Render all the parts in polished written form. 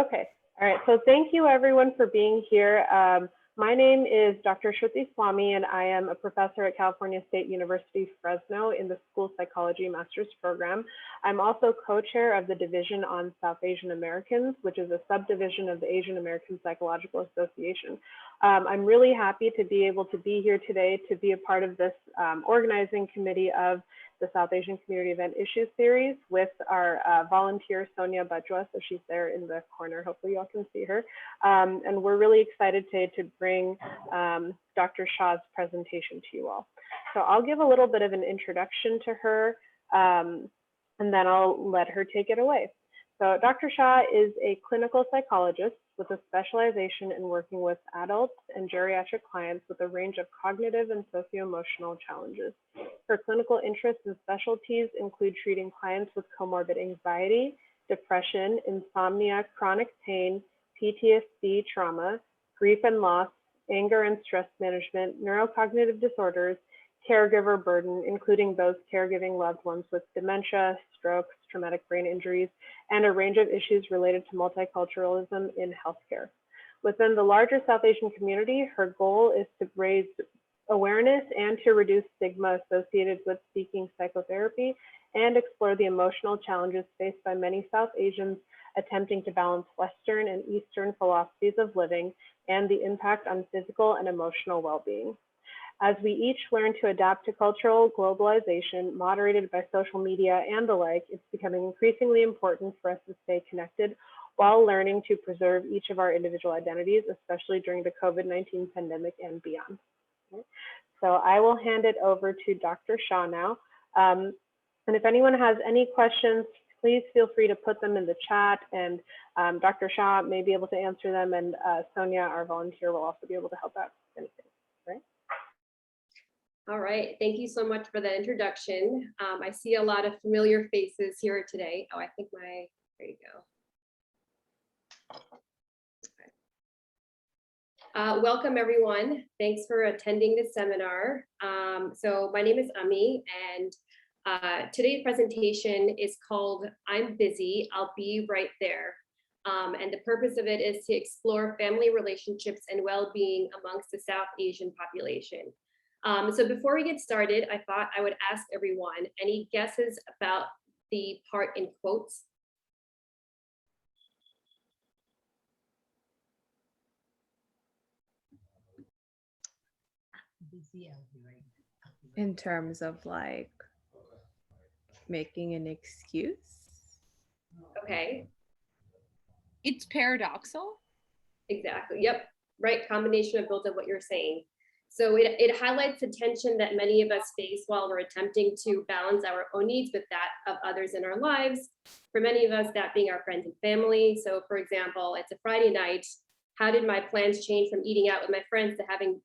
Okay, all right. So thank you everyone for being here. My name is Dr. Shruti Swami, and I am a professor at California State University, Fresno in the School Psychology Master's Program. I'm also co-chair of the Division on South Asian Americans, which is a subdivision of the Asian American Psychological Association. I'm really happy to be able to be here today to be a part of this organizing committee of the South Asian Community Event Issues Series with our volunteer, Sonia Bajwa. So she's there in the corner. Hopefully y'all can see her. And we're really excited today to bring Dr. Shah's presentation to you all. So I'll give a little bit of an introduction to her, and then I'll let her take it away. So Dr. Shah is a clinical psychologist with a specialization in working with adults and geriatric clients with a range of cognitive and socio-emotional challenges. Her clinical interests and specialties include treating clients with comorbid anxiety, depression, insomnia, chronic pain, PTSD trauma, grief and loss, anger and stress management, neurocognitive disorders, caregiver burden, including those caregiving loved ones with dementia, strokes, traumatic brain injuries, and a range of issues related to multiculturalism in healthcare. Within the larger South Asian community, her goal is to raise awareness and to reduce stigma associated with seeking psychotherapy and explore the emotional challenges faced by many South Asians attempting to balance Western and Eastern philosophies of living and the impact on physical and emotional well-being. As we each learn to adapt to cultural globalization moderated by social media and the like, it's becoming increasingly important for us to stay connected while learning to preserve each of our individual identities, especially during the COVID-19 pandemic and beyond. So I will hand it over to Dr. Shah now. And if anyone has any questions, please feel free to put them in the chat, and Dr. Shah may be able to answer them, and Sonia, our volunteer, will also be able to help out with anything. All right, thank you so much for that introduction. I see a lot of familiar faces here today. Oh, I think there you go. Welcome everyone. Thanks for attending this seminar. So my name is Ami, and today's presentation is called I'm Busy, I'll Be Right There. And the purpose of it is to explore family relationships and well-being amongst the South Asian population. So before we get started, I thought I would ask everyone, any guesses about the part in quotes? In terms of like making an excuse? Okay. It's paradoxal. Exactly, yep, right, combination of both of what you're saying. So it highlights the tension that many of us face while we're attempting to balance our own needs with that of others in our lives. For many of us, that being our friends and family. So for example, it's a Friday night. How did my plans change from eating out with my friends to having,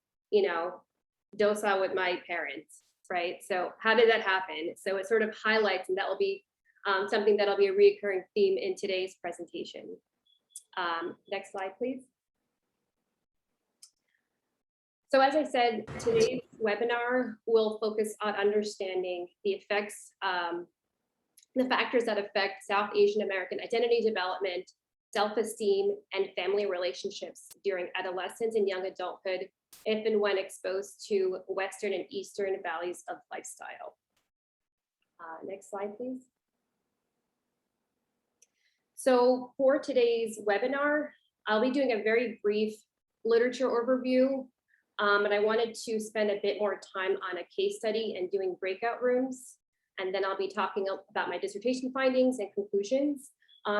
DoSAA with my parents, right? So how did that happen? So it sort of highlights, and that will be something that'll be a recurring theme in today's presentation. Next slide, please. So as I said, today's webinar will focus on understanding the effects, the factors that affect South Asian American identity development, self-esteem, and family relationships during adolescence and young adulthood, if and when exposed to Western and Eastern values of lifestyle. Next slide, please. So for today's webinar, I'll be doing a very brief literature overview. And I wanted to spend a bit more time on a case study and doing breakout rooms. And then I'll be talking about my dissertation findings and conclusions.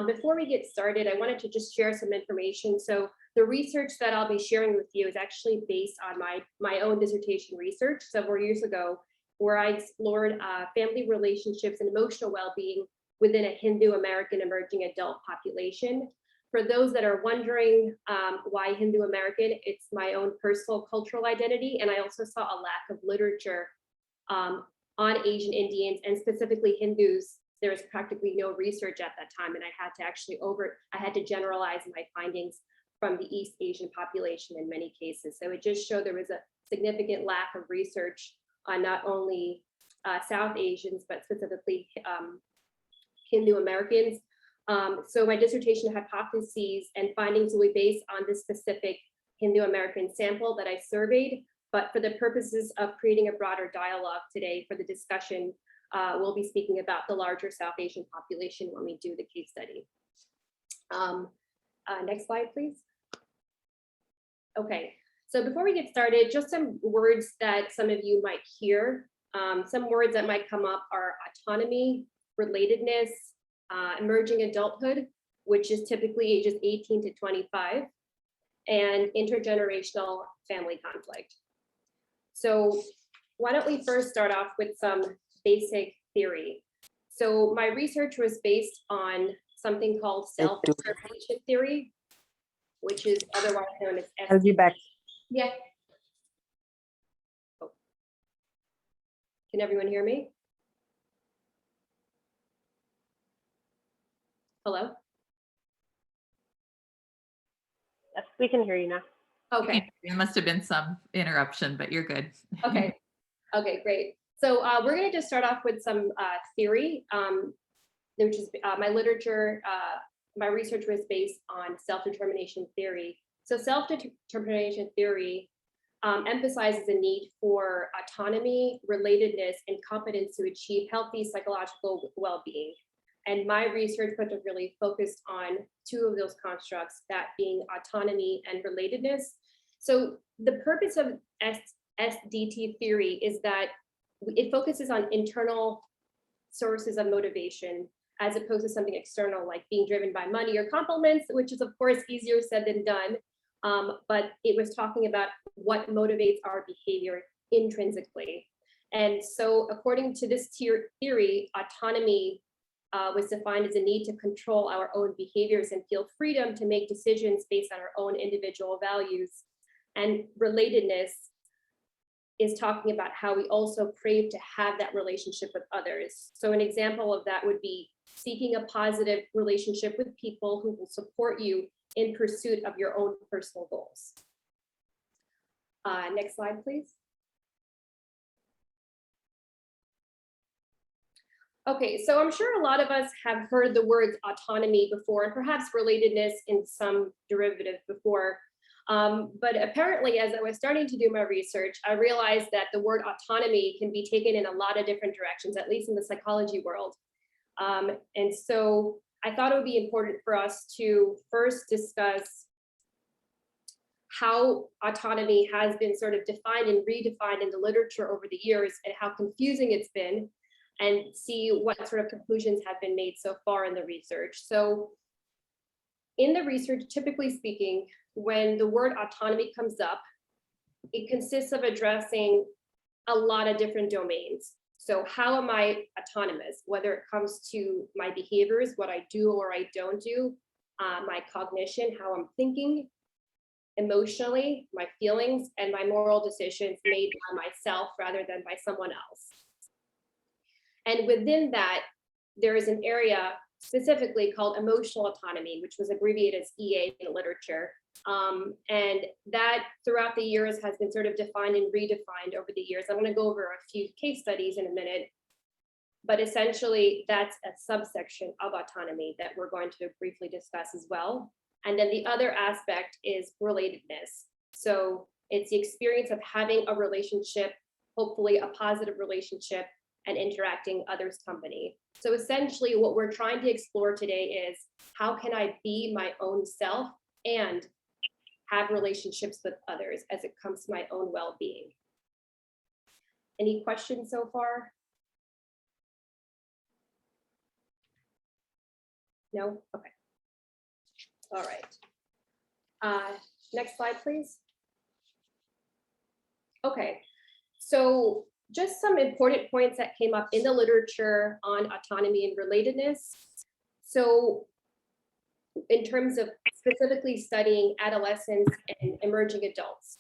Before we get started, I wanted to just share some information. So the research that I'll be sharing with you is actually based on my own dissertation research several years ago, where I explored family relationships and emotional well-being within a Hindu American emerging adult population. For those that are wondering why Hindu American, it's my own personal cultural identity. And I also saw a lack of literature on Asian Indians and specifically Hindus. There was practically no research at that time. And I had to actually I had to generalize my findings from the East Asian population in many cases. So it just showed there was a significant lack of research on not only South Asians, but specifically Hindu Americans. So my dissertation hypotheses and findings will be based on this specific Hindu American sample that I surveyed, but for the purposes of creating a broader dialogue today for the discussion, we'll be speaking about the larger South Asian population when we do the case study. Next slide, please. Okay, so before we get started, just some words that some of you might hear. Some words that might come up are autonomy, relatedness, emerging adulthood, which is typically ages 18 to 25, and intergenerational family conflict. So why don't we first start off with some basic theory. So my research was based on something called self-determination theory, which is otherwise known as I'll be back. Yeah. Oh. Can everyone hear me? Hello? Yes, we can hear you now. Okay. There must have been some interruption, but you're good. Okay. Okay, great. So we're going to just start off with some theory, which is my literature. My research was based on self-determination theory. So self-determination theory emphasizes the need for autonomy, relatedness, and competence to achieve healthy psychological well-being. And my research particularly focused on two of those constructs, that being autonomy and relatedness. So the purpose of SDT theory is that it focuses on internal sources of motivation as opposed to something external, like being driven by money or compliments, which is of course easier said than done. But it was talking about what motivates our behavior intrinsically. And so according to this theory, autonomy was defined as a need to control our own behaviors and feel freedom to make decisions based on our own individual values. And relatedness is talking about how we also crave to have that relationship with others. So an example of that would be seeking a positive relationship with people who will support you in pursuit of your own personal goals. Next slide, please. Okay, so I'm sure a lot of us have heard the words autonomy before, and perhaps relatedness in some derivative before. But apparently, as I was starting to do my research, I realized that the word autonomy can be taken in a lot of different directions, at least in the psychology world. And so I thought it would be important for us to first discuss how autonomy has been sort of defined and redefined in the literature over the years and how confusing it's been, and see what sort of conclusions have been made so far in the research. So in the research, typically speaking, when the word autonomy comes up, it consists of addressing a lot of different domains. So how am I autonomous, whether it comes to my behaviors, what I do or I don't do, my cognition, how I'm thinking, emotionally, my feelings, and my moral decisions made by myself rather than by someone else. And within that, there is an area specifically called emotional autonomy, which was abbreviated as EA in the literature. And that throughout the years has been sort of defined and redefined over the years. I'm going to go over a few case studies in a minute, but essentially that's a subsection of autonomy that we're going to briefly discuss as well. And then the other aspect is relatedness. So it's the experience of having a relationship, hopefully a positive relationship, and interacting others' company. So essentially what we're trying to explore today is how can I be my own self and have relationships with others as it comes to my own well-being. Any questions so far? No? Okay. All right. Next slide, please. Okay, so just some important points that came up in the literature on autonomy and relatedness. So in terms of specifically studying adolescents and emerging adults.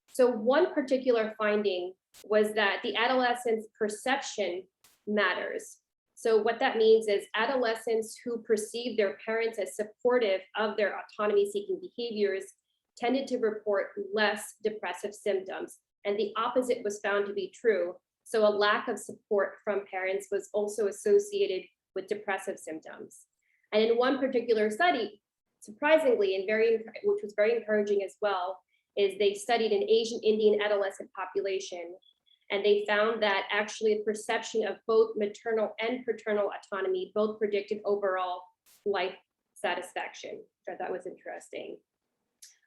So one particular finding was that the adolescent's perception matters. So what that means is adolescents who perceive their parents as supportive of their autonomy-seeking behaviors tended to report less depressive symptoms. And the opposite was found to be true. So a lack of support from parents was also associated with depressive symptoms. And in one particular study, surprisingly, and which was very encouraging as well, is they studied an Asian Indian adolescent population, and they found that actually the perception of both maternal and paternal autonomy both predicted overall life satisfaction, which I thought was interesting.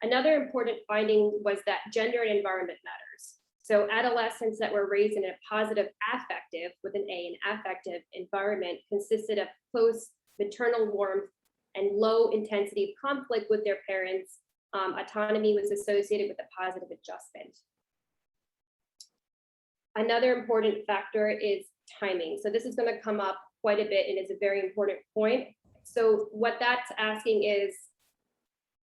Another important finding was that gender and environment matters. So adolescents that were raised in a positive affective, with an A, an affective environment consisted of close maternal warmth and low intensity of conflict with their parents. Autonomy was associated with a positive adjustment. Another important factor is timing. So this is going to come up quite a bit and is a very important point. So what that's asking is,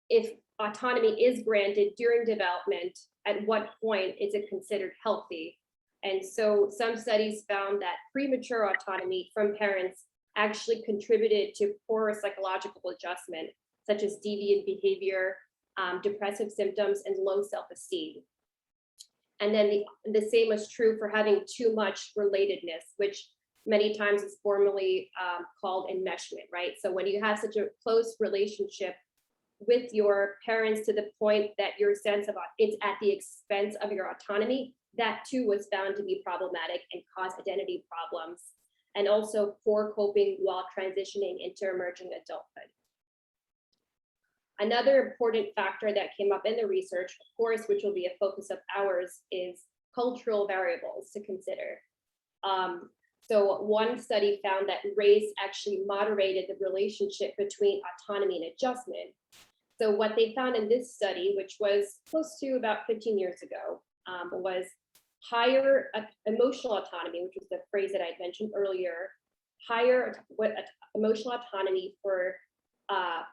if autonomy is granted during development, at what point is it considered healthy? And so some studies found that premature autonomy from parents actually contributed to poor psychological adjustment, such as deviant behavior, depressive symptoms, and low self-esteem. And then the same is true for having too much relatedness, which many times is formally called enmeshment, right? So when you have such a close relationship with your parents to the point that your sense of it's at the expense of your autonomy, that too was found to be problematic and cause identity problems, and also poor coping while transitioning into emerging adulthood. Another important factor that came up in the research, of course, which will be a focus of ours, is cultural variables to consider. So one study found that race actually moderated the relationship between autonomy and adjustment. So what they found in this study, which was close to about 15 years ago, was higher emotional autonomy, which was the phrase that I mentioned earlier, higher emotional autonomy for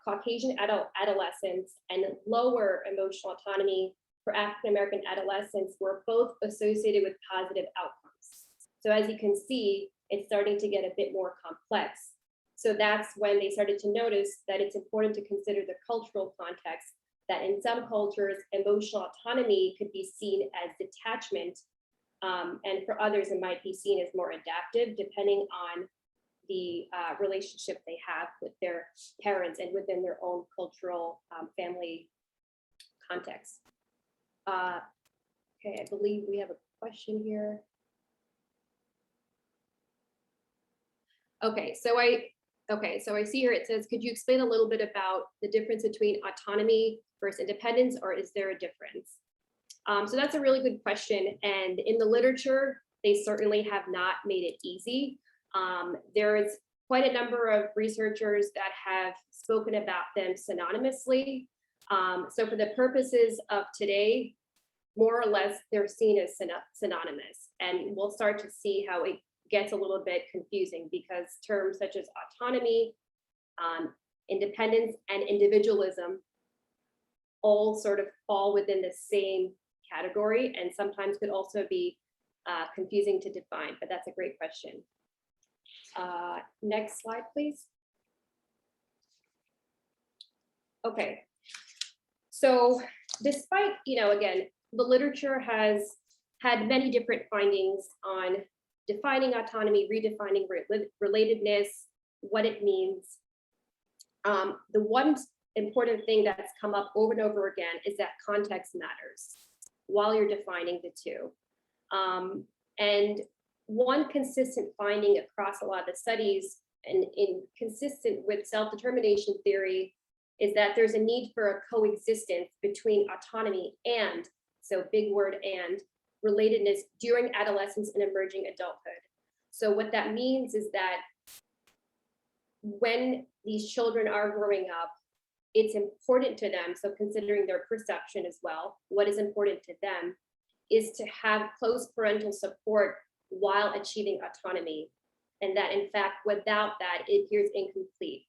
Caucasian adolescents and lower emotional autonomy for African-American adolescents were both associated with positive outcomes. So as you can see, it's starting to get a bit more complex. So that's when they started to notice that it's important to consider the cultural context, that in some cultures, emotional autonomy could be seen as detachment, and for others, it might be seen as more adaptive, depending on the relationship they have with their parents and within their own cultural family context. Okay, I believe we have a question here. Okay, so I see here it says, could you explain a little bit about the difference between autonomy versus independence, or is there a difference? So that's a really good question. And in the literature, they certainly have not made it easy. There's quite a number of researchers that have spoken about them synonymously. So for the purposes of today, more or less, they're seen as synonymous. And we'll start to see how it gets a little bit confusing, because terms such as autonomy, independence, and individualism all sort of fall within the same category, and sometimes could also be confusing to define, but that's a great question. Next slide, please. Okay, so despite, again, the literature has had many different findings on defining autonomy, redefining relatedness, what it means. The one important thing that's come up over and over again is that context matters while you're defining the two. And one consistent finding across a lot of the studies, and consistent with self-determination theory, is that there's a need for a coexistence between autonomy and, so big word, and relatedness during adolescence and emerging adulthood. So what that means is that when these children are growing up, it's important to them, so considering their perception as well, what is important to them is to have close parental support while achieving autonomy. And that in fact, without that, it appears incomplete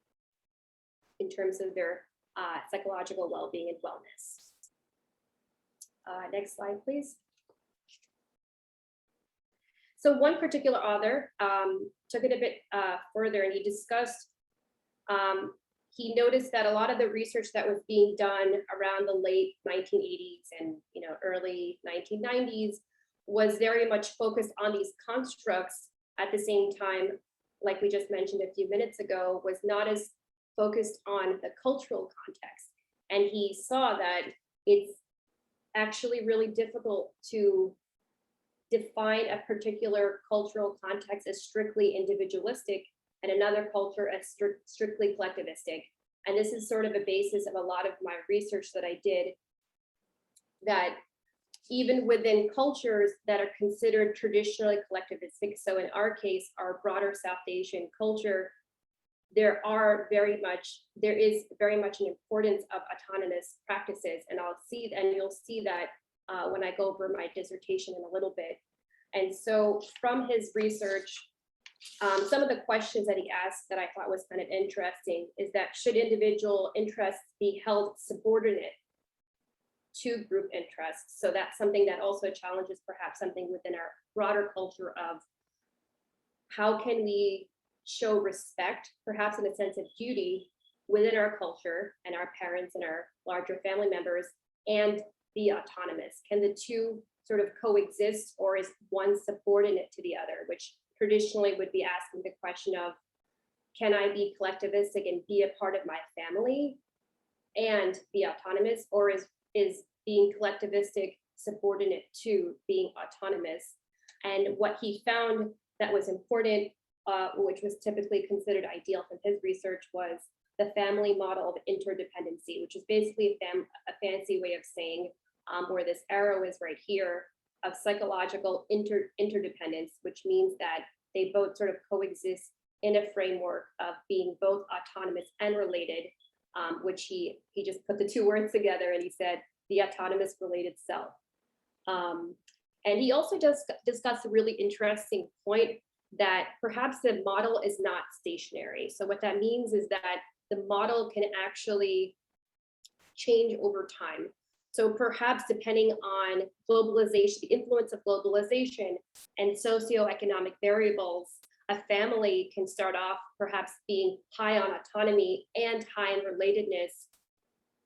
in terms of their psychological well-being and wellness. Next slide, please. So one particular author took it a bit further, and he discussed, he noticed that a lot of the research that was being done around the late 1980s and early 1990s was very much focused on these constructs. At the same time, like we just mentioned a few minutes ago, was not as focused on the cultural context. And he saw that it's actually really difficult to define a particular cultural context as strictly individualistic and another culture as strictly collectivistic. And this is sort of a basis of a lot of my research that I did, that even within cultures that are considered traditionally collectivistic, so in our case, our broader South Asian culture, there is very much an importance of autonomous practices. And you'll see that when I go over my dissertation in a little bit. And so from his research, some of the questions that he asked that I thought was kind of interesting is that should individual interests be held subordinate to group interests? So that's something that also challenges perhaps something within our broader culture of how can we show respect, perhaps in a sense of duty within our culture and our parents and our larger family members, and be autonomous? Can the two sort of coexist, or is one subordinate to the other, which traditionally would be asking the question of, can I be collectivistic and be a part of my family and be autonomous, or is being collectivistic subordinate to being autonomous? And what he found that was important, which was typically considered ideal from his research, was the family model of interdependency, which is basically a fancy way of saying, where this arrow is right here, of psychological interdependence, which means that they both sort of coexist in a framework of being both autonomous and related, which he just put the two words together and he said, the autonomous related self. And he also does discuss a really interesting point that perhaps the model is not stationary. So what that means is that the model can actually change over time. So perhaps depending on globalization, the influence of globalization and socioeconomic variables, a family can start off perhaps being high on autonomy and high in relatedness,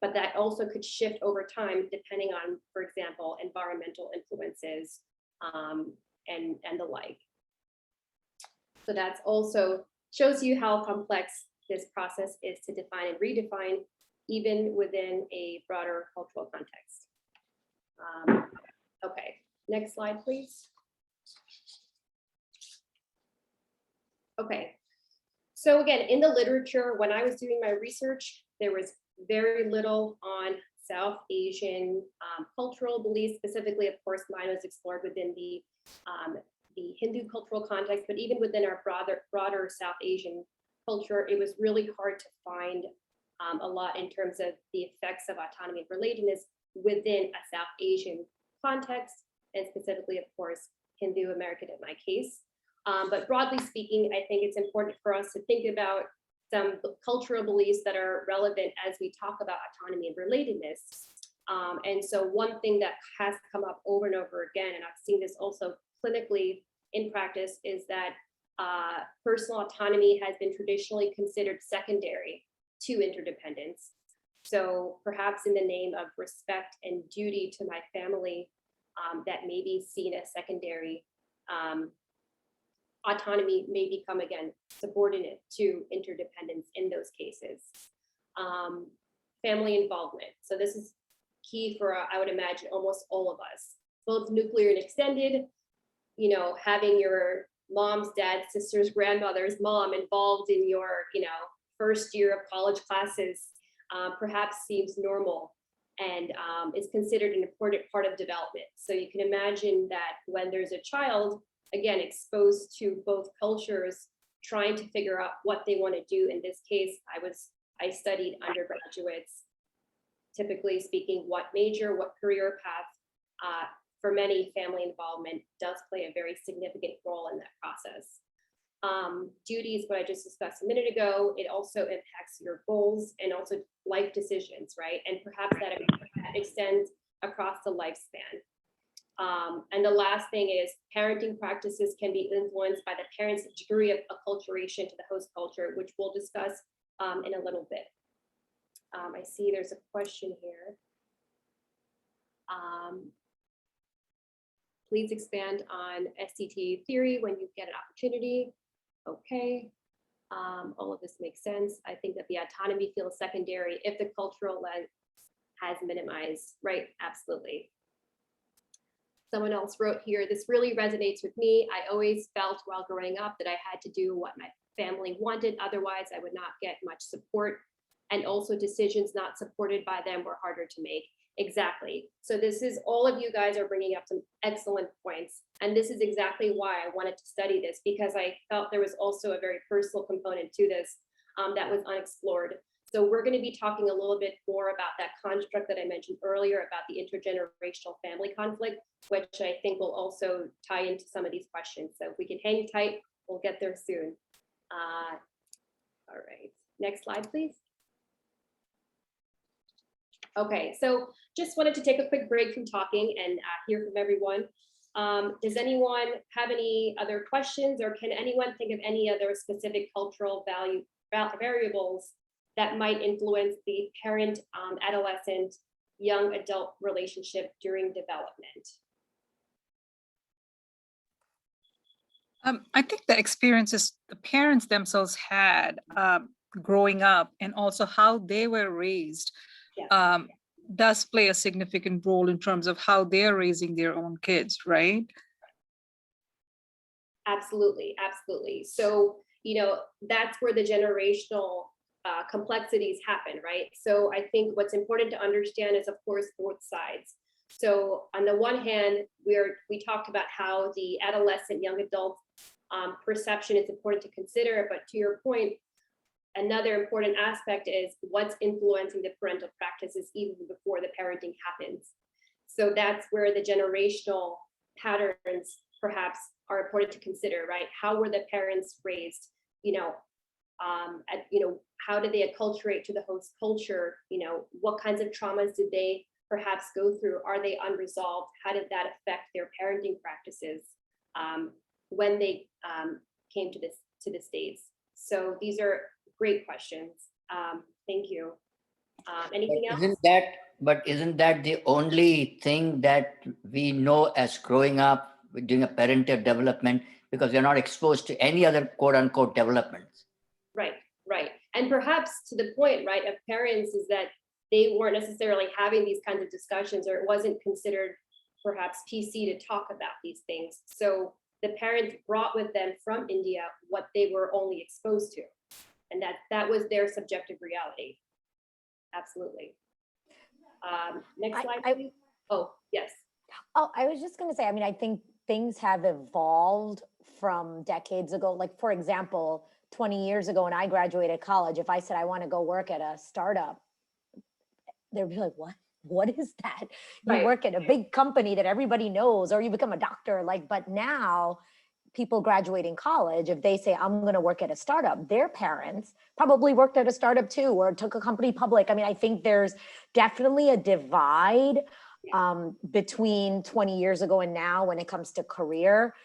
but that also could shift over time depending on, for example, environmental influences and the like. So that's also shows you how complex this process is to define and redefine, even within a broader cultural context. Okay, next slide, please. Okay, so again, in the literature, when I was doing my research, there was very little on South Asian cultural beliefs. Specifically, of course, mine was explored within the Hindu cultural context, but even within our broader South Asian culture, it was really hard to find a lot in terms of the effects of autonomy and relatedness within a South Asian context, and specifically, of course, Hindu American in my case. But broadly speaking, I think it's important for us to think about some cultural beliefs that are relevant as we talk about autonomy and relatedness. And so one thing that has come up over and over again, and I've seen this also clinically in practice, is that personal autonomy has been traditionally considered secondary to interdependence. So perhaps in the name of respect and duty to my family, that may be seen as secondary. Autonomy may become, again, subordinate to interdependence in those cases. Family involvement. So this is key for, I would imagine, almost all of us, both nuclear and extended. You know, having your mom's, dad's, sister's, grandmother's mom involved in your, first year of college classes perhaps seems normal and is considered an important part of development. So you can imagine that when there's a child, again, exposed to both cultures, trying to figure out what they want to do. In this case, I studied undergraduates, typically speaking, what major, what career path. For many, family involvement does play a very significant role in that process. Duties, what I just discussed a minute ago, it also impacts your goals and also life decisions, right? And perhaps that extends across the lifespan. And the last thing is parenting practices can be influenced by the parent's degree of acculturation to the host culture, which we'll discuss in a little bit. I see there's a question here. Please expand on STT theory when you get an opportunity. Okay. All of this makes sense. I think that the autonomy feels secondary if the cultural lens has minimized, right? Absolutely. Someone else wrote here, this really resonates with me. I always felt while growing up that I had to do what my family wanted. Otherwise, I would not get much support. And also decisions not supported by them were harder to make. Exactly. So this is, all of you guys are bringing up some excellent points. And this is exactly why I wanted to study this, because I felt there was also a very personal component to this that was unexplored. So we're going to be talking a little bit more about that construct that I mentioned earlier about the intergenerational family conflict, which I think will also tie into some of these questions. So if we can hang tight, we'll get there soon. All right, next slide, please. Okay, so just wanted to take a quick break from talking and hear from everyone. Does anyone have any other questions, or can anyone think of any other specific cultural variables that might influence the parent, adolescent, young adult relationship during development? I think the experiences the parents themselves had growing up, and also how they were raised, Yes. does play a significant role in terms of how they're raising their own kids, right? Absolutely, absolutely. So, you know, that's where the generational complexities happen, right? So I think what's important to understand is, of course, both sides. So on the one hand, we talked about how the adolescent young adult perception is important to consider, but to your point, another important aspect is what's influencing the parental practices even before the parenting happens. So that's where the generational patterns perhaps are important to consider, right? How were the parents raised? How did they acculturate to the host culture? What kinds of traumas did they perhaps go through? Are they unresolved? How did that affect their parenting practices when they came to the States? So these are great questions. Thank you. Anything else? Isn't that the only thing that we know as growing up doing a parental development, because we're not exposed to any other quote unquote developments? Right. And perhaps to the point, right, of parents is that they weren't necessarily having these kinds of discussions, or it wasn't considered perhaps PC to talk about these things. So the parents brought with them from India what they were only exposed to. And that was their subjective reality. Absolutely. Next slide, please. Oh, yes. Oh, I was just going to say, I mean, I think things have evolved from decades ago. Like, for example, 20 years ago when I graduated college, if I said I want to go work at a startup, they'd be like, what? What is that? You Right. work at a big company that everybody knows, or you become a doctor. But now people graduating college, if they say, I'm going to work at a startup, their parents probably worked at a startup too, or took a company public. I mean, I think there's definitely a divide between 20 years ago and now when it comes to career.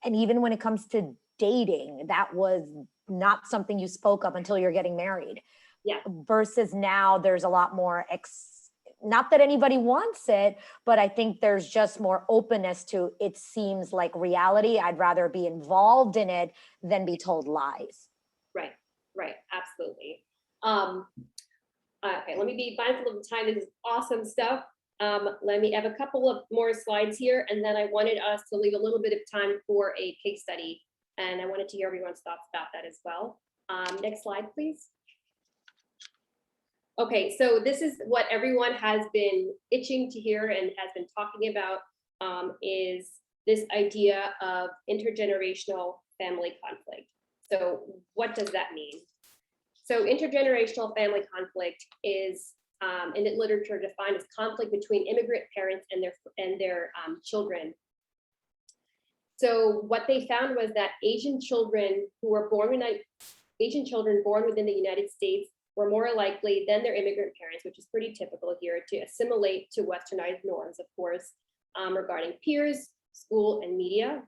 And even when it comes to dating, that was not something you spoke of until you're getting married. Yeah. Versus now there's a lot more, not that anybody wants it, but I think there's just more openness to, it seems like reality. I'd rather be involved in it than be told lies. Right, absolutely. Okay, let me be mindful of the time. This is awesome stuff. Let me have a couple of more slides here, and then I wanted us to leave a little bit of time for a case study, and I wanted to hear everyone's thoughts about that as well. Next slide, please. Okay, so this is what everyone has been itching to hear and has been talking about, is this idea of intergenerational family conflict. So what does that mean? So intergenerational family conflict is, in the literature, defined as conflict between immigrant parents and their children. So what they found was that Asian children born within the United States were more likely than their immigrant parents, which is pretty typical here, to assimilate to westernized norms, of course, regarding peers, school, and media.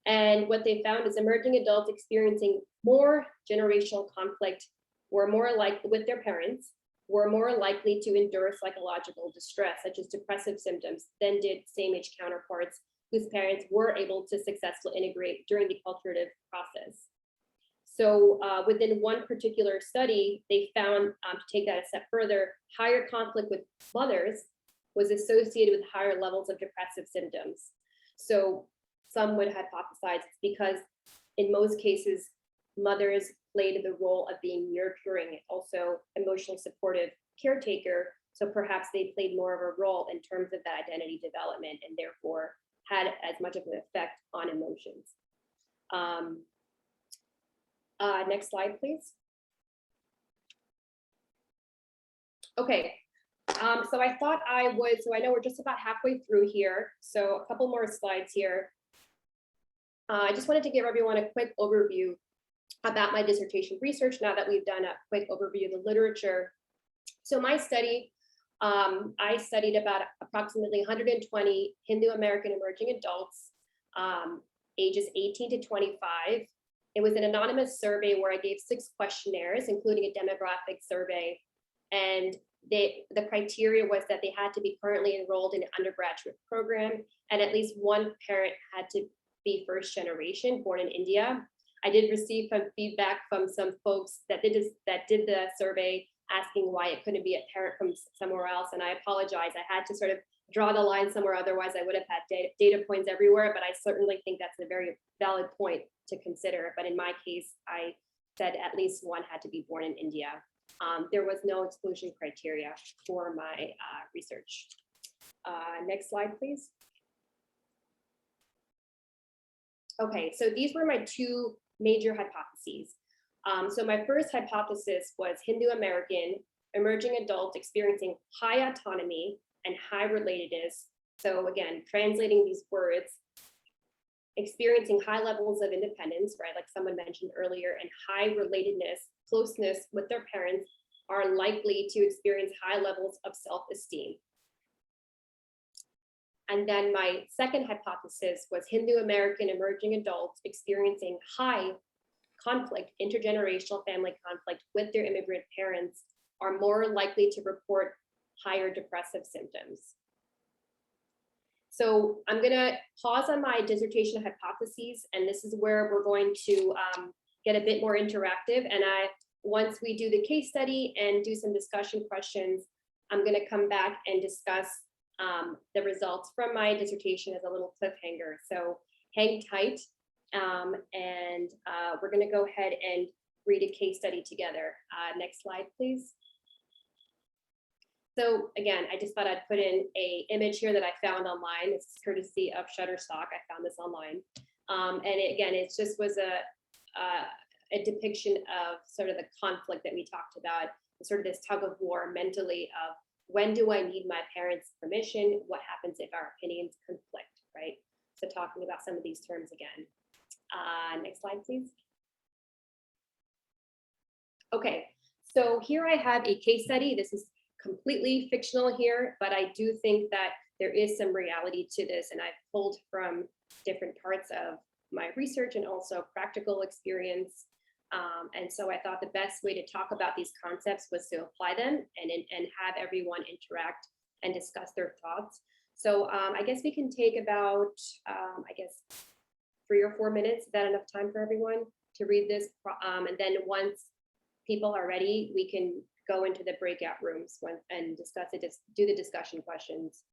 And what they found is emerging adults experiencing more generational conflict were more likely with their parents, were more likely to endure psychological distress, such as depressive symptoms, than did same-age counterparts whose parents were able to successfully integrate during the acculturative process. So within one particular study, they found, to take that a step further, higher conflict with mothers was associated with higher levels of depressive symptoms. So some would hypothesize it's because in most cases, mothers played the role of being nurturing, also emotionally supportive caretaker. So perhaps they played more of a role in terms of that identity development and therefore had as much of an effect on emotions. Next slide, please. Okay, so I thought I would, so I know we're just about halfway through here, so a couple more slides here. I just wanted to give everyone a quick overview about my dissertation research now that we've done a quick overview of the literature. So my study, I studied about approximately 120 Hindu American emerging adults, ages 18 to 25. It was an anonymous survey where I gave 6 questionnaires, including a demographic survey. And the criteria was that they had to be currently enrolled in an undergraduate program, and at least one parent had to be first generation, born in India. I did receive some feedback from some folks that did the survey asking why it couldn't be a parent from somewhere else. And I apologize, I had to sort of draw the line somewhere, otherwise I would have had data points everywhere, but I certainly think that's a very valid point to consider. But in my case, I said at least one had to be born in India. There was no exclusion criteria for my research. Next slide, please. Okay, so these were my 2 major hypotheses. So my first hypothesis was Hindu American emerging adults experiencing high autonomy and high relatedness. So again, translating these words, experiencing high levels of independence, right, like someone mentioned earlier, and high relatedness, closeness with their parents, are likely to experience high levels of self-esteem. And then my second hypothesis was Hindu American emerging adults experiencing high conflict, intergenerational family conflict with their immigrant parents are more likely to report higher depressive symptoms. So I'm gonna pause on my dissertation hypotheses, and this is where we're going to get a bit more interactive. And once we do the case study and do some discussion questions, I'm gonna come back and discuss the results from my dissertation as a little cliffhanger. So hang tight, and we're gonna go ahead and read a case study together. Next slide, please. So again, I just thought I'd put in an image here that I found online. It's courtesy of Shutterstock. I found this online. And again, it just was a depiction of sort of the conflict that we talked about, sort of this tug of war mentally of when do I need my parents' permission? What happens if our opinions conflict, right? So talking about some of these terms again. Next slide, please. Okay, so here I have a case study. This is completely fictional here, but I do think that there is some reality to this, and I've pulled from different parts of my research and also practical experience. And so I thought the best way to talk about these concepts was to apply them and have everyone interact and discuss their thoughts. So I guess we can take about, 3 or 4 minutes. Is that enough time for everyone to read this? And then once people are ready, we can go into the breakout rooms and discuss it, just do the discussion questions.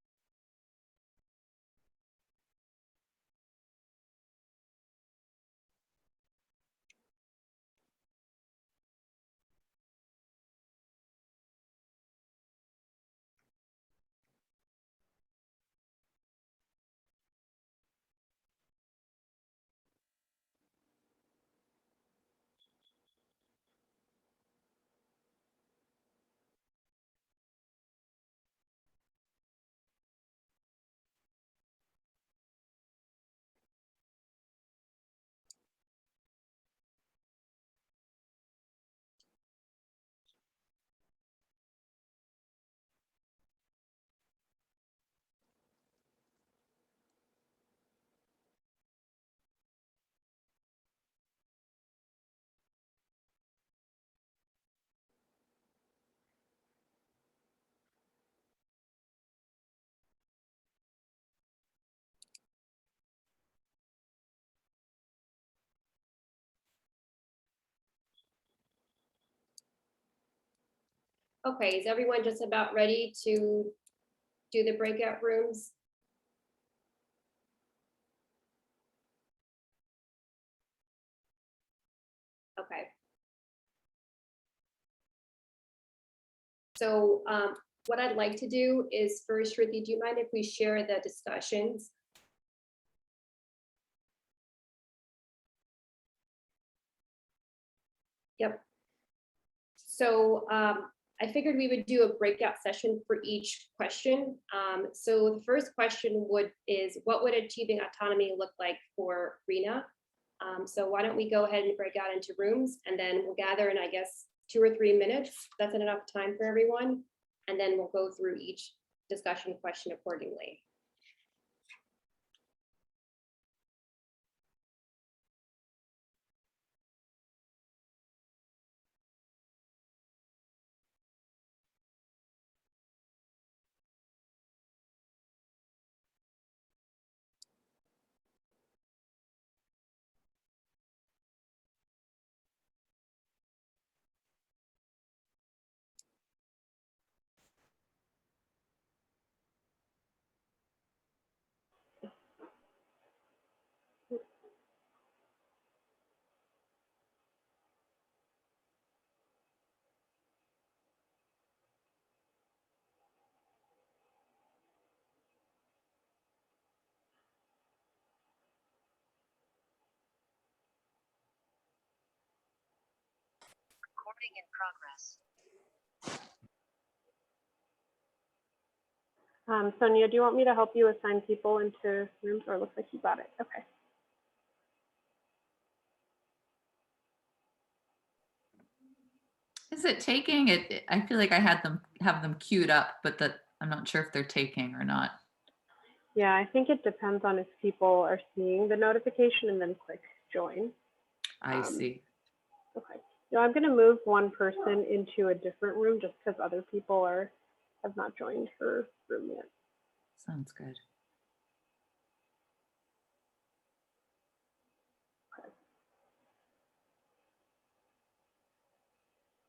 Okay, is everyone just about ready to do the breakout rooms? Okay. So what I'd like to do is first, Shruti, do you mind if we share the discussions? Yep. So I figured we would do a breakout session for each question. So the first question is what would achieving autonomy look like for Rena? So why don't we go ahead and break out into rooms, and then we'll gather in, I guess, 2 or 3 minutes. That's enough time for everyone. And then we'll go through each discussion question accordingly. Recording in progress. Sonia, do you want me to help you assign people into rooms, or it looks like you got it? Okay. Is it taking it? I feel like I have them queued up, but that I'm not sure if they're taking or not. Yeah, I think it depends on if people are seeing the notification and then click join. I see. Okay. So I'm going to move one person into a different room just because other people have not joined her room yet. Sounds good.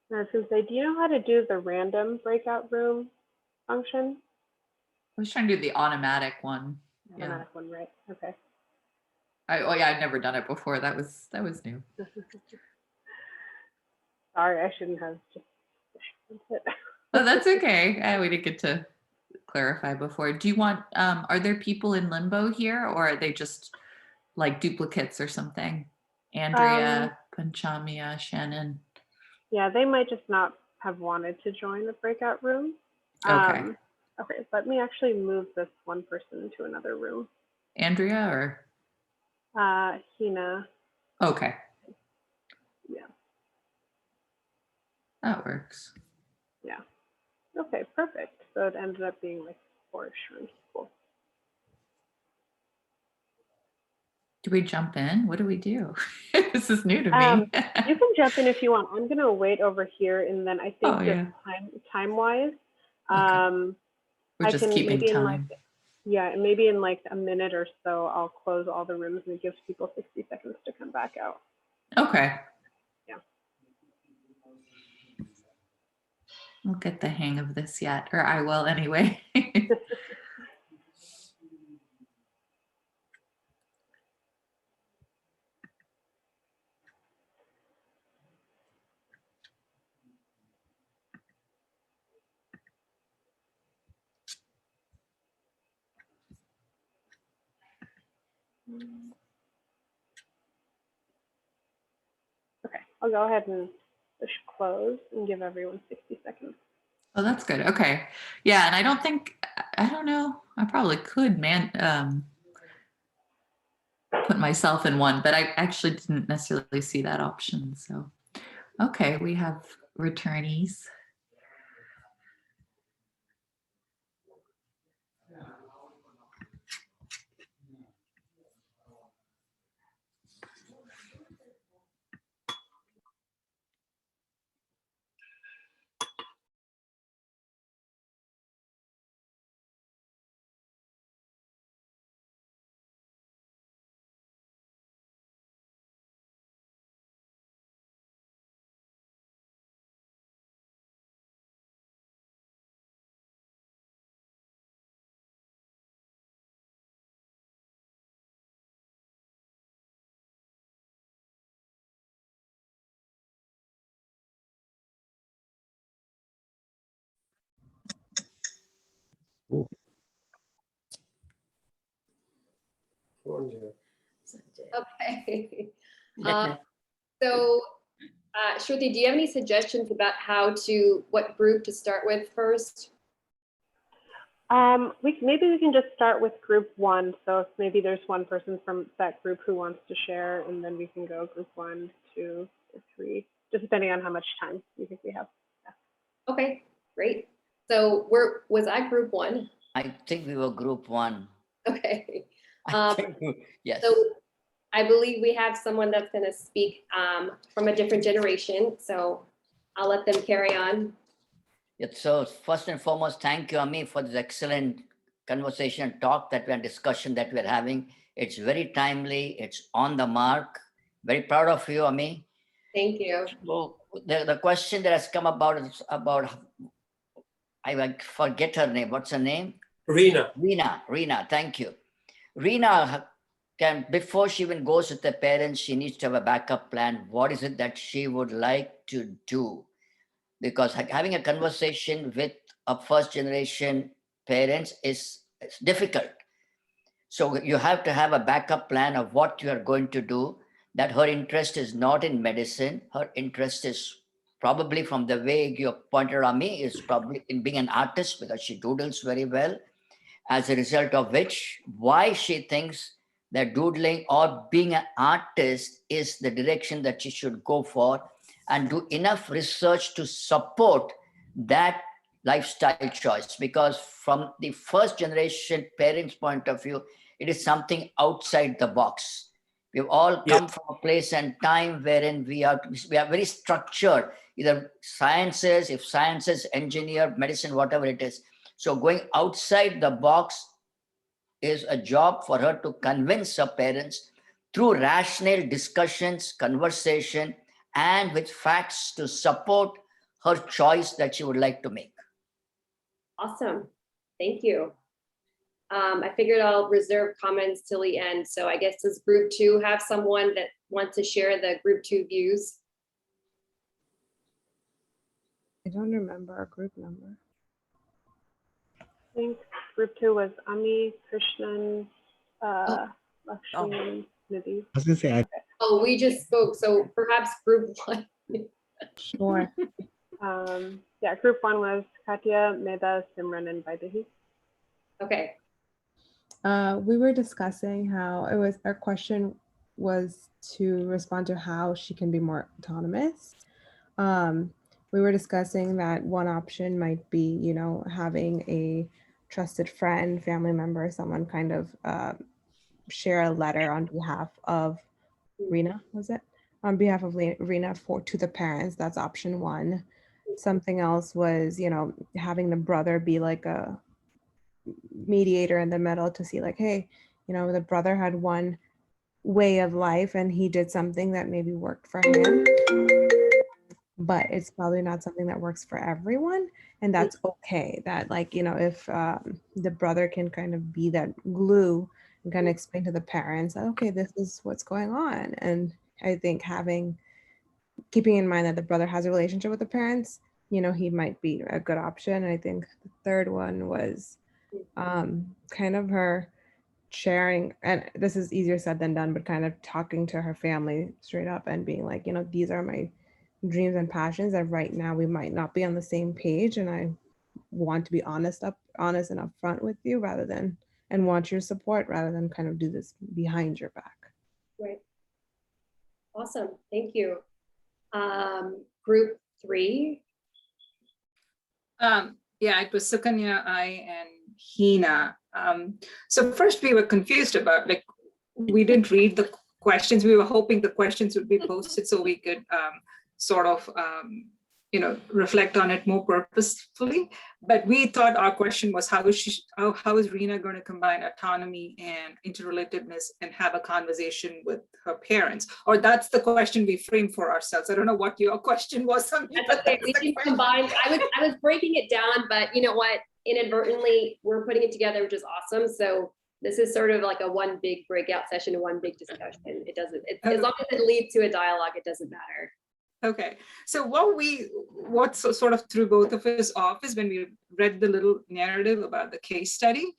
And I was going to say, do you know how to do the random breakout room function? I was trying to do the automatic one. Automatic one, right? Okay. Oh yeah, I'd never done it before. That was new. Sorry, I shouldn't have just. Oh, that's okay. We didn't get to clarify before. Do you want? Are there people in limbo here, or are they just like duplicates or something? Andrea, Panchamia, Shannon. Yeah, they might just not have wanted to join the breakout room. Okay. Okay, let me actually move this one person into another room. Andrea or? Hina. Okay. Yeah. That works. Yeah. Okay, perfect. So it ended up being like 4 rooms. Cool. Do we jump in? What do we do? This is new to me. You can jump in if you want. I'm gonna wait over here, and then I think just time wise, Okay. We're just keeping time. Maybe in like a minute or so, I'll close all the rooms and it gives people 60 seconds to come back out. Okay. Yeah. We'll get the hang of this yet, or I will anyway. Okay, I'll go ahead and push close and give everyone 60 seconds. Oh, that's good. Okay. Yeah, and I don't know. I probably could put myself in one, but I actually didn't necessarily see that option. So, okay, we have returnees. Okay. So, Shruti, do you have any suggestions about what group to start with first? Maybe we can just start with group one. So if maybe there's one person from that group who wants to share, and then we can go group 1, 2, or 3, just depending on how much time you think we have. Yeah. Okay, great. So was I group 1? I think we were group 1. Okay. Yes. So I believe we have someone that's going to speak from a different generation. So I'll let them carry on. Yeah, so first and foremost, thank you, Ami, for this excellent conversation, talk that we're discussion that we're having. It's very timely. It's on the mark. Very proud of you, Ami. Thank you. Well, the question that has come about is about, I forget her name. What's her name? Reena. Reena, thank you. Reena before she even goes with the parents, she needs to have a backup plan. What is it that she would like to do? Because having a conversation with a first generation parents is difficult. So you have to have a backup plan of what you are going to do, that her interest is not in medicine. Her interest is probably, from the way you pointed out me, is probably in being an artist, because she doodles very well. As a result of which, why she thinks that doodling or being an artist is the direction that she should go for, and do enough research to support that lifestyle choice. Because from the first generation parents' point of view, it is something outside the box. We've all come from a place and time wherein we are very structured, either sciences, if sciences, engineer, medicine, whatever it is. So going outside the box is a job for her to convince her parents through rational discussions, conversation, and with facts to support her choice that she would like to make. Awesome. Thank you. I figured I'll reserve comments till the end. So I guess does group 2 have someone that wants to share the group 2 views? I don't remember our group number. I think group 2 was Ami, Krishnan, Lakshmi, Nidhi. I was going to say, Oh, we just spoke. So perhaps group 1. Sure. Yeah, group 1 was Katya, Meda, Simran, and Vaidehi. Okay. We were discussing how our question was to respond to how she can be more autonomous. We were discussing that one option might be, having a trusted friend, family member, someone kind of share a letter on behalf of Reena, was it? On behalf of Reena to the parents. That's option 1. Something else was, having the brother be like a mediator in the middle to see like, hey, the brother had one way of life and he did something that maybe worked for him, but it's probably not something that works for everyone. And that's okay. That if the brother can kind of be that glue and kind of explain to the parents that, okay, this is what's going on. And I think keeping in mind that the brother has a relationship with the parents, he might be a good option. And I think the third one was kind of her sharing, and this is easier said than done, but kind of talking to her family straight up and being like, these are my dreams and passions that right now we might not be on the same page, and I want to be honest and upfront with you and want your support rather than kind of do this behind your back. Right. Awesome. Thank you. Group 3. Yeah, it was Sukanya, I, and Hina. So first we were confused about, we didn't read the questions. We were hoping the questions would be posted so we could sort of, reflect on it more purposefully. But we thought our question was, how is Reena going to combine autonomy and interrelatedness and have a conversation with her parents? Or that's the question we framed for ourselves. I don't know what your question was. That's okay. We can combine. I was breaking it down, but you know what? Inadvertently, we're putting it together, which is awesome. So this is sort of like a one big breakout session, one big discussion. It doesn't, as long as it leads to a dialogue, it doesn't matter. Okay, so what sort of threw both of us off is when we read the little narrative about the case study,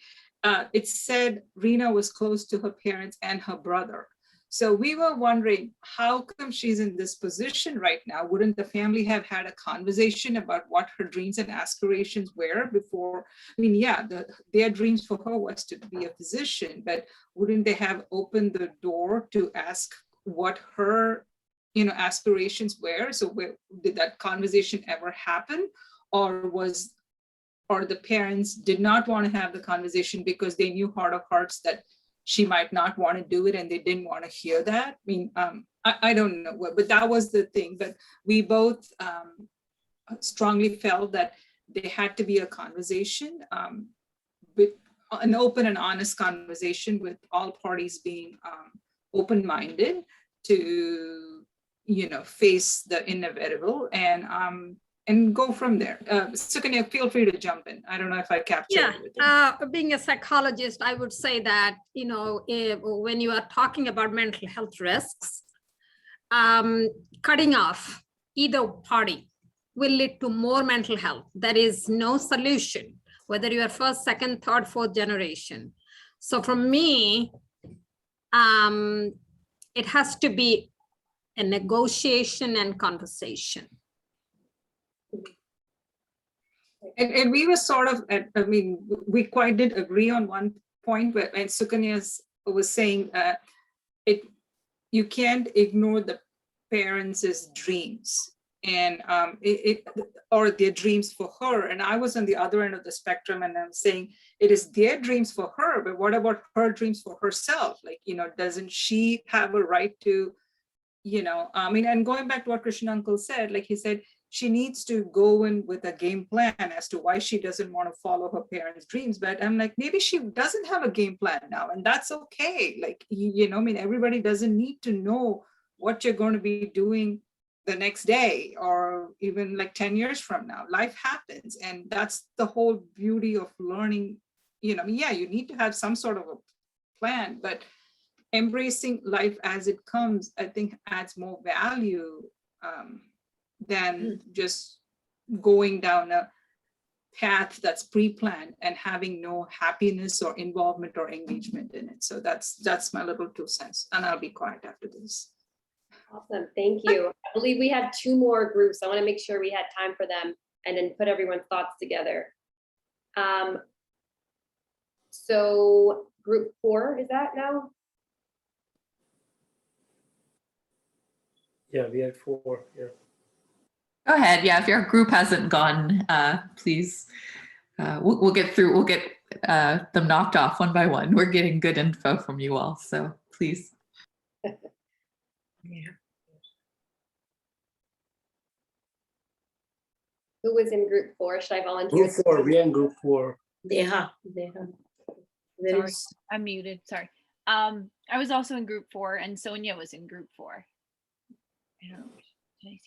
it said Rena was close to her parents and her brother. So we were wondering, how come she's in this position right now? Wouldn't the family have had a conversation about what her dreams and aspirations were before? I mean, yeah, their dreams for her was to be a physician, but wouldn't they have opened the door to ask what her aspirations were? So did that conversation ever happen? Or the parents did not want to have the conversation because they knew heart of hearts that she might not want to do it and they didn't want to hear that? I mean, I don't know, but that was the thing. But we both strongly felt that there had to be a conversation, with an open and honest conversation with all parties being open-minded to face the inevitable and go from there. Sukanya, feel free to jump in. I don't know if I captured everything. Being a psychologist, I would say that, when you are talking about mental health risks, cutting off either party will lead to more mental health. There is no solution, whether you are first, second, third, fourth generation. So for me, it has to be a negotiation and conversation. And we were sort of, we quite did agree on one point where, and Sukanya was saying, you can't ignore the parents' dreams and or their dreams for her. And I was on the other end of the spectrum, and I'm saying it is their dreams for her, but what about her dreams for herself? Like, doesn't she have a right to, and going back to what Krishna uncle said, like he said, she needs to go in with a game plan as to why she doesn't want to follow her parents' dreams. But I'm like, maybe she doesn't have a game plan now, and that's okay. Like, everybody doesn't need to know what you're going to be doing the next day or even like 10 years from now. Life happens, and that's the whole beauty of learning. Yeah, you need to have some sort of a plan, but embracing life as it comes, I think, adds more value than just going down a path that's pre-planned and having no happiness or involvement or engagement in it. So that's my little 2 cents, and I'll be quiet after this. Awesome, thank you. I believe we have 2 more groups. I want to make sure we had time for them and then put everyone's thoughts together. So group 4, is that now? Yeah, we have 4, yeah. Go ahead. Yeah, if your group hasn't gone, please, we'll get through, we'll get them knocked off one by one. We're getting good info from you all, so please. Yeah. Who was in group 4? Should I volunteer? Group 4, we are in group 4. Sorry, I'm muted, sorry. I was also in group 4 and Sonia was in group 4. I don't know. Did I see?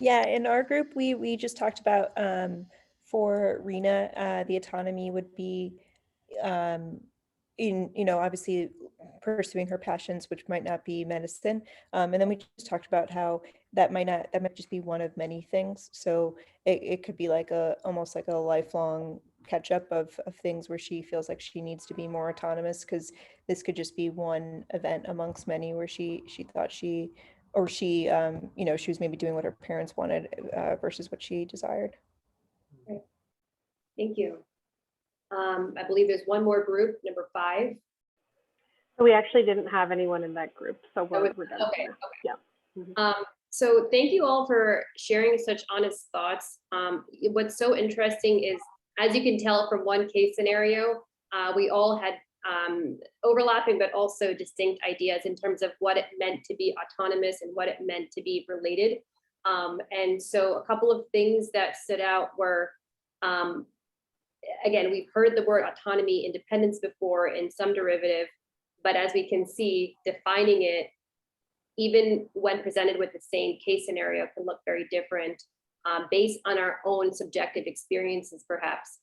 Yeah, in our group, we just talked about for Rena, the autonomy would be obviously pursuing her passions, which might not be medicine. And then we just talked about how that might just be one of many things. So it could be like almost like a lifelong catch up of things where she feels like she needs to be more autonomous, because this could just be one event amongst many where she thought she was maybe doing what her parents wanted versus what she desired. Great. Thank you. I believe there's one more group, number 5. So we actually didn't have anyone in that group, so we're done. Okay. Yeah. Mm-hmm. So thank you all for sharing such honest thoughts. What's so interesting is, as you can tell from one case scenario, we all had overlapping but also distinct ideas in terms of what it meant to be autonomous and what it meant to be related. And so a couple of things that stood out were, again, we've heard the word autonomy, independence before in some derivative, but as we can see, defining it, even when presented with the same case scenario, can look very different based on our own subjective experiences, perhaps.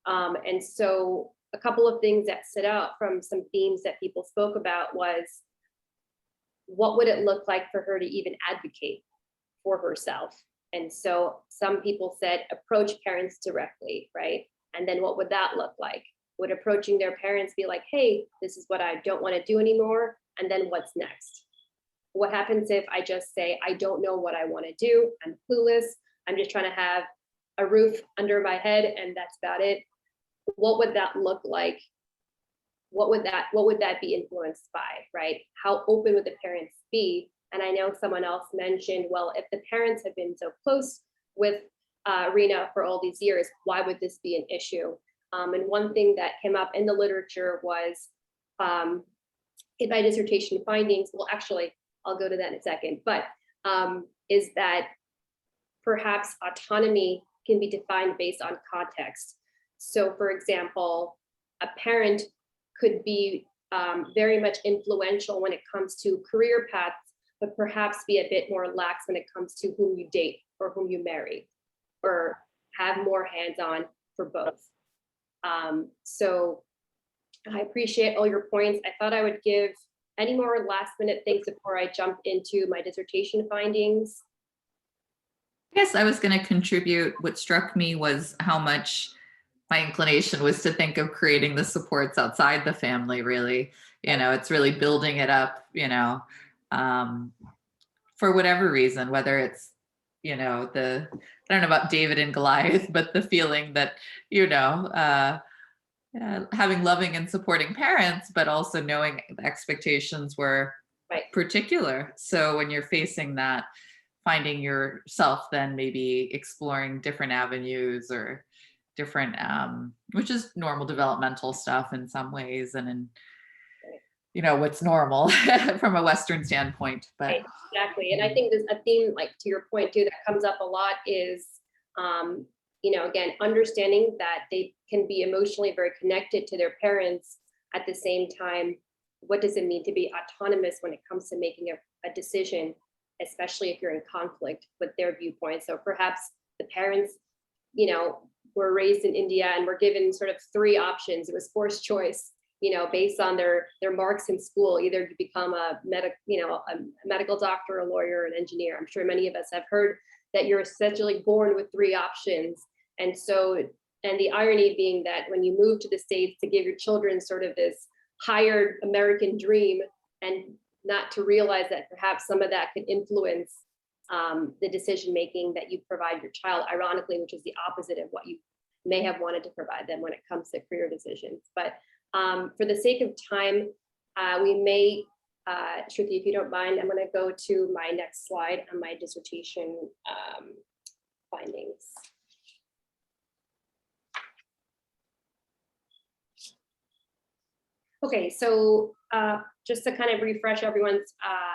And so a couple of things that stood out from some themes that people spoke about was, what would it look like for her to even advocate for herself. And so some people said approach parents directly, right? And then what would that look like? Would approaching their parents be like, hey, this is what I don't want to do anymore? And then what's next? What happens if I just say, I don't know what I want to do, I'm clueless, I'm just trying to have a roof under my head and that's about it? What would that look like? What would that be influenced by, right? How open would the parents be? And I know someone else mentioned, well, if the parents have been so close with Rena for all these years, why would this be an issue? And one thing that came up in the literature was in my dissertation findings, well, actually, I'll go to that in a second, but is that perhaps autonomy can be defined based on context. So for example, a parent could be very much influential when it comes to career paths, but perhaps be a bit more lax when it comes to whom you date or whom you marry, or have more hands-on for both. So I appreciate all your points. I thought I would give any more last minute things before I jump into my dissertation findings. I guess I was going to contribute. What struck me was how much my inclination was to think of creating the supports outside the family, really. You know, it's really building it up, you know, for whatever reason, whether it's, you know, I don't know about David and Goliath, but the feeling that, you know, having loving and supporting parents, but also knowing the expectations were particular. So when you're facing that, finding yourself then maybe exploring different avenues or different, which is normal developmental stuff in some ways, and in, you know, what's normal from a Western standpoint. But right, exactly. And I think there's a theme, like to your point too, that comes up a lot is, you know, again, understanding that they can be emotionally very connected to their parents. At the same time, what does it mean to be autonomous when it comes to making a decision, especially if you're in conflict with their viewpoints? So perhaps the parents, you know, were raised in India and were given sort of 3 options. It was forced choice, you know, based on their marks in school, either to become a medical doctor, a lawyer, an engineer. I'm sure many of us have heard that you're essentially born with 3 options. And so, and the irony being that when you move to the States to give your children sort of this hired American dream, and not to realize that perhaps some of that could influence the decision-making that you provide your child, ironically, which is the opposite of what you may have wanted to provide them when it comes to career decisions. But for the sake of time, we may, Shruti, if you don't mind, I'm gonna go to my next slide on my dissertation findings. Okay, so just to kind of refresh everyone's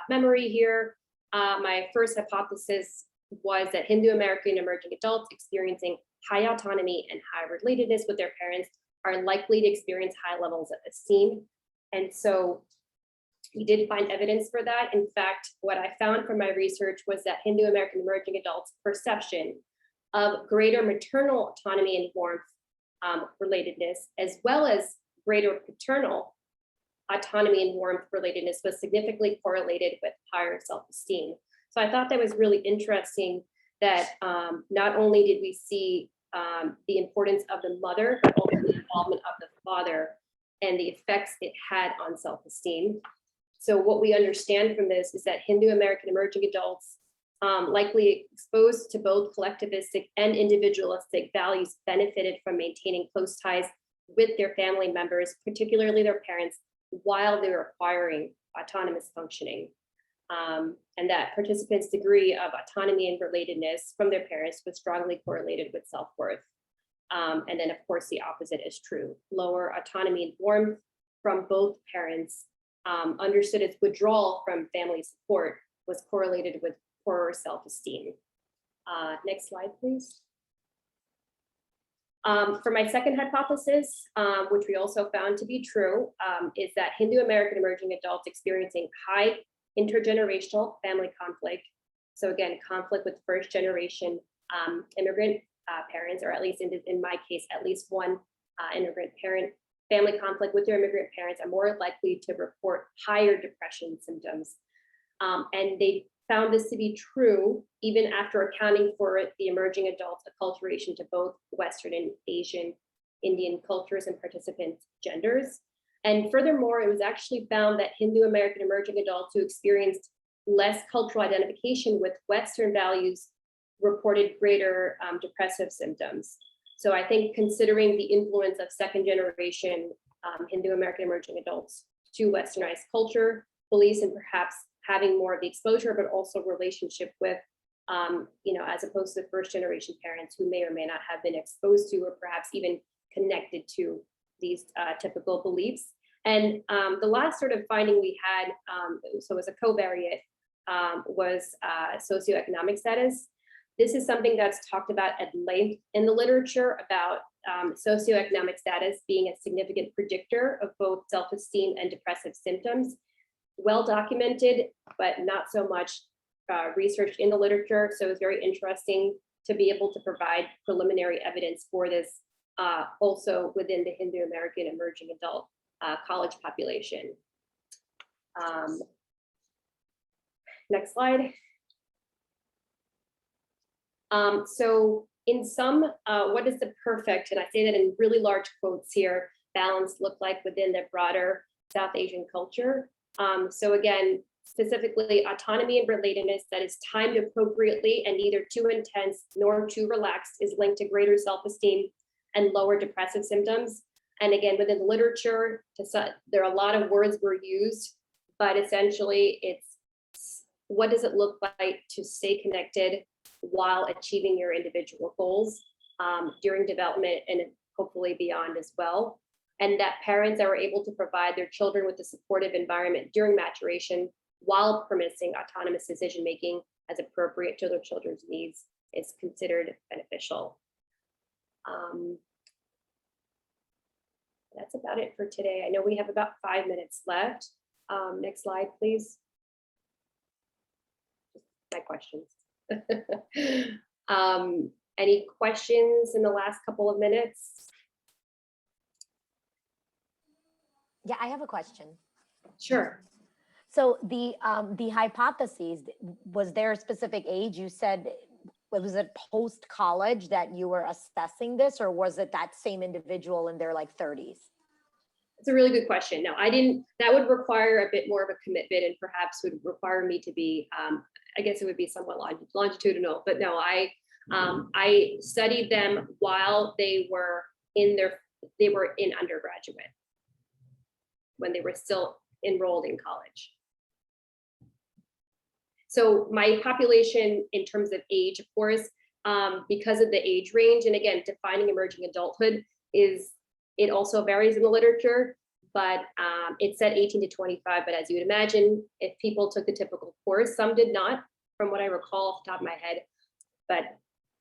memory here, my first hypothesis was that Hindu American emerging adults experiencing high autonomy and high relatedness with their parents are likely to experience high levels of esteem. And so we did find evidence for that. In fact, what I found from my research was that Hindu American emerging adults' perception of greater maternal autonomy and warmth relatedness, as well as greater paternal autonomy and warmth relatedness, was significantly correlated with higher self-esteem. So I thought that was really interesting that not only did we see the importance of the mother, but also the involvement of the father and the effects it had on self-esteem. So what we understand from this is that Hindu American emerging adults likely exposed to both collectivistic and individualistic values benefited from maintaining close ties with their family members, particularly their parents, while they were acquiring autonomous functioning. And that participants' degree of autonomy and relatedness from their parents was strongly correlated with self-worth. And then of course, the opposite is true. Lower autonomy and warmth from both parents, understood as withdrawal from family support, was correlated with poorer self-esteem. Next slide, please. For my second hypothesis, which we also found to be true, is that Hindu American emerging adults experiencing high intergenerational family conflict. So again, conflict with first generation immigrant parents, or at least in my case, at least one immigrant parent, family conflict with their immigrant parents are more likely to report higher depression symptoms. And they found this to be true even after accounting for the emerging adult acculturation to both Western and Asian Indian cultures and participant genders. And furthermore, it was actually found that Hindu American emerging adults who experienced less cultural identification with Western values reported greater depressive symptoms. So I think considering the influence of second generation Hindu American emerging adults to Westernized culture, beliefs, and perhaps having more of the exposure, but also relationship with, as opposed to the first generation parents who may or may not have been exposed to, or perhaps even connected to these typical beliefs. And the last sort of finding we had, so as a covariate, was socioeconomic status. This is something that's talked about at length in the literature about socioeconomic status being a significant predictor of both self-esteem and depressive symptoms. Well documented, but not so much research in the literature. So it's very interesting to be able to provide preliminary evidence for this also within the Hindu American emerging adult college population. Next slide. So in sum, what does the perfect, and I say that in really large quotes here, balance look like within the broader South Asian culture? So again, specifically autonomy and relatedness that is timed appropriately and neither too intense nor too relaxed is linked to greater self-esteem and lower depressive symptoms. And again, within the literature, there are a lot of words were used, but essentially it's what does it look like to stay connected while achieving your individual goals during development and hopefully beyond as well. And that parents are able to provide their children with a supportive environment during maturation while permitting autonomous decision-making as appropriate to their children's needs is considered beneficial. That's about it for today. I know we have about 5 minutes left. Next slide, please. My questions. Any questions in the last couple of minutes? Yeah, I have a question. Sure. So the hypotheses, was there a specific age? You said, was it post-college that you were assessing this, or was it that same individual in their like 30s? It's a really good question. No, I didn't, that would require a bit more of a commitment and perhaps would require me to be, I guess it would be somewhat longitudinal, but no, I studied them while they were in undergraduate, when they were still enrolled in college. So my population in terms of age, of course, because of the age range, and again, defining emerging adulthood it also varies in the literature, but it said 18 to 25, but as you would imagine, if people took the typical course, some did not, from what I recall off the top of my head, but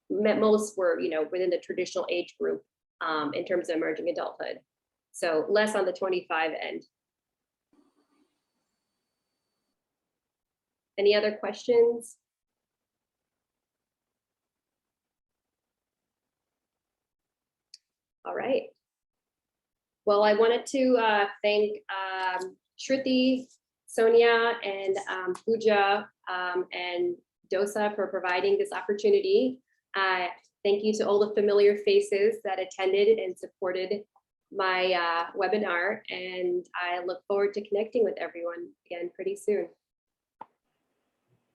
most were, within the traditional age group in terms of emerging adulthood. So less on the 25 end. Any other questions? All right. Well, I wanted to thank Shruti, Sonia, and Pooja and DoSAA for providing this opportunity. Thank you to all the familiar faces that attended and supported my webinar, and I look forward to connecting with everyone again pretty soon.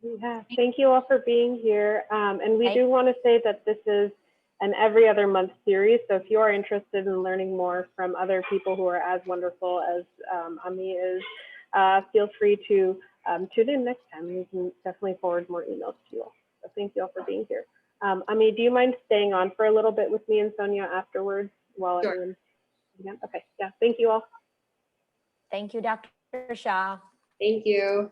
Yeah, thank you all for being here. And we do want to say that this is an every other month series. So if you are interested in learning more from other people who are as wonderful as Ami is, feel free to tune in next time. We can definitely forward more emails to you all. So thank you all for being here. Ami, do you mind staying on for a little bit with me and Sonia afterwards while everyone's again? Okay, yeah, thank you all. Thank you, Dr. Shah. Thank you.